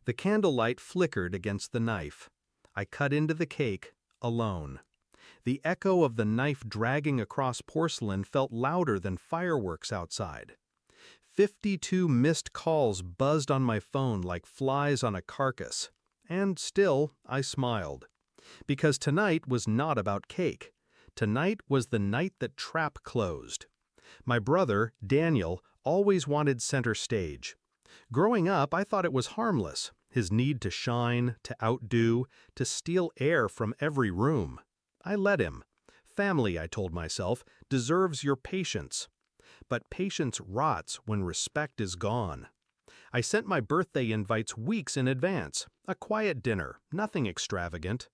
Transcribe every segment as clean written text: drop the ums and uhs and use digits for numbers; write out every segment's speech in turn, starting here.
The candlelight flickered against the knife. I cut into the cake, alone. The echo of the knife dragging across porcelain felt louder than fireworks outside. 52 missed calls buzzed on my phone like flies on a carcass. And still, I smiled. Because tonight was not about cake. Tonight was the night that Trap closed. My brother, Daniel, always wanted center stage. Growing up, I thought it was harmless, his need to shine, to outdo, to steal air from every room. I let him. Family, I told myself, deserves your patience. But patience rots when respect is gone. I sent my birthday invites weeks in advance, a quiet dinner, nothing extravagant.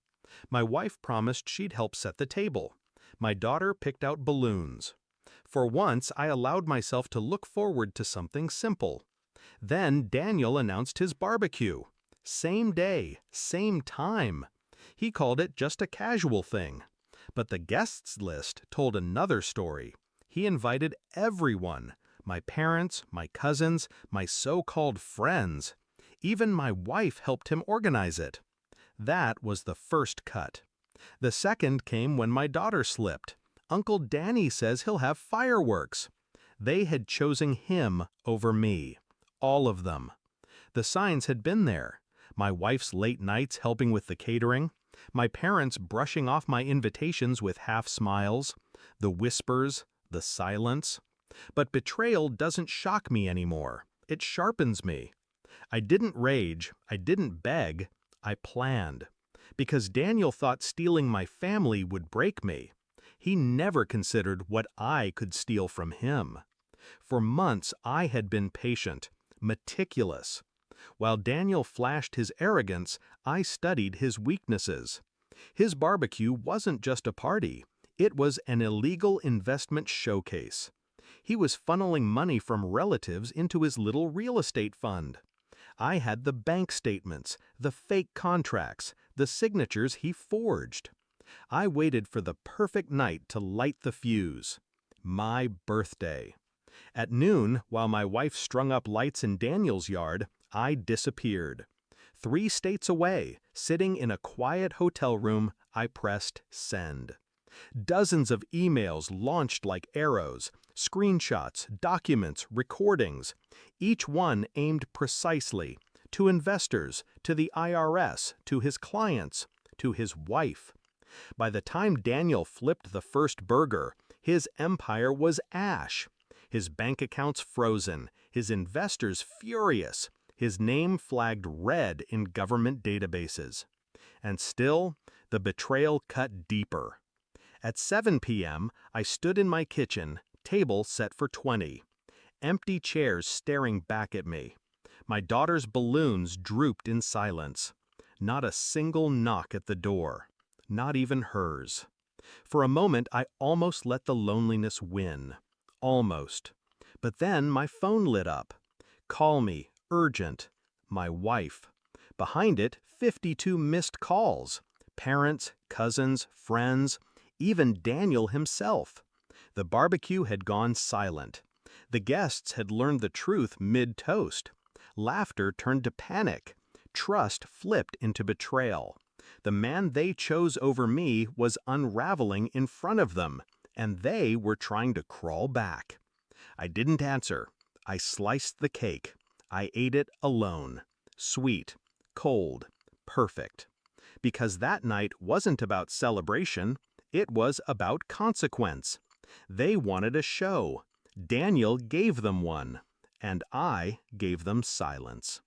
My wife promised she'd help set the table. My daughter picked out balloons. For once, I allowed myself to look forward to something simple. Then Daniel announced his barbecue. Same day, same time. He called it just a casual thing. But the guests list told another story. He invited everyone, my parents, my cousins, my so-called friends. Even my wife helped him organize it. That was the first cut. The second came when my daughter slipped. Uncle Danny says he'll have fireworks. They had chosen him over me. All of them. The signs had been there. My wife's late nights helping with the catering. My parents brushing off my invitations with half smiles. The whispers, the silence. But betrayal doesn't shock me anymore. It sharpens me. I didn't rage. I didn't beg. I planned. Because Daniel thought stealing my family would break me. He never considered what I could steal from him. For months I had been patient, meticulous. While Daniel flashed his arrogance, I studied his weaknesses. His barbecue wasn't just a party. It was an illegal investment showcase. He was funneling money from relatives into his little real estate fund. I had the bank statements, the fake contracts, the signatures he forged. I waited for the perfect night to light the fuse. My birthday. At noon, while my wife strung up lights in Daniel's yard, I disappeared. 3 states away, sitting in a quiet hotel room, I pressed send. Dozens of emails launched like arrows, screenshots, documents, recordings, each one aimed precisely to investors, to the IRS, to his clients, to his wife. By the time Daniel flipped the first burger, his empire was ash. His bank accounts frozen, his investors furious, his name flagged red in government databases. And still, the betrayal cut deeper. At 7 p.m., I stood in my kitchen, table set for 20. Empty chairs staring back at me. My daughter's balloons drooped in silence. Not a single knock at the door. Not even hers. For a moment, I almost let the loneliness win. Almost. But then my phone lit up. Call me, urgent. My wife. Behind it, 52 missed calls. Parents, cousins, friends, even Daniel himself. The barbecue had gone silent. The guests had learned the truth mid-toast. Laughter turned to panic. Trust flipped into betrayal. The man they chose over me was unraveling in front of them, and they were trying to crawl back. I didn't answer. I sliced the cake. I ate it alone. Sweet, cold, perfect. Because that night wasn't about celebration, it was about consequence. They wanted a show. Daniel gave them one, and I gave them silence.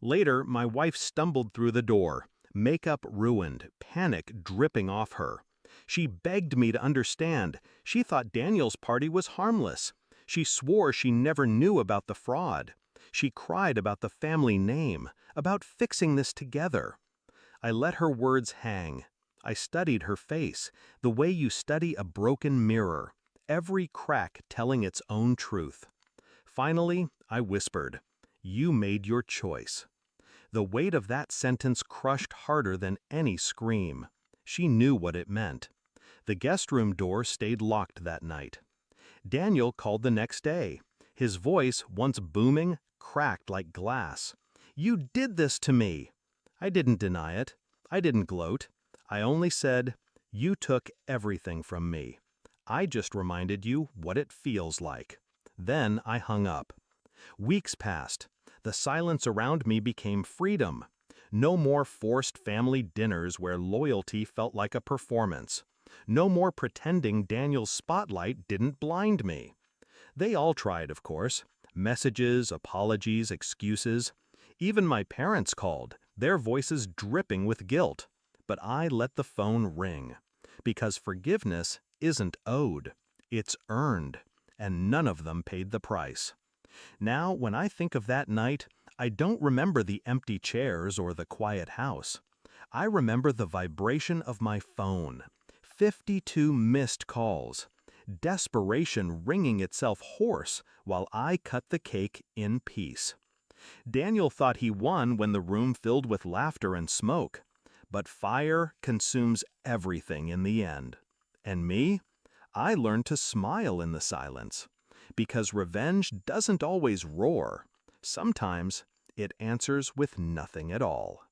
Later, my wife stumbled through the door, makeup ruined, panic dripping off her. She begged me to understand. She thought Daniel's party was harmless. She swore she never knew about the fraud. She cried about the family name, about fixing this together. I let her words hang. I studied her face, the way you study a broken mirror, every crack telling its own truth. Finally, I whispered, "You made your choice." The weight of that sentence crushed harder than any scream. She knew what it meant. The guest room door stayed locked that night. Daniel called the next day. His voice, once booming, cracked like glass. "You did this to me." I didn't deny it. I didn't gloat. I only said, "You took everything from me. I just reminded you what it feels like." Then I hung up. Weeks passed. The silence around me became freedom. No more forced family dinners where loyalty felt like a performance. No more pretending Daniel's spotlight didn't blind me. They all tried, of course. Messages, apologies, excuses. Even my parents called, their voices dripping with guilt. But I let the phone ring. Because forgiveness isn't owed. It's earned. And none of them paid the price. Now, when I think of that night, I don't remember the empty chairs or the quiet house. I remember the vibration of my phone. 52 missed calls. Desperation wringing itself hoarse while I cut the cake in peace. Daniel thought he won when the room filled with laughter and smoke. But fire consumes everything in the end. And me? I learned to smile in the silence. Because revenge doesn't always roar. Sometimes it answers with nothing at all.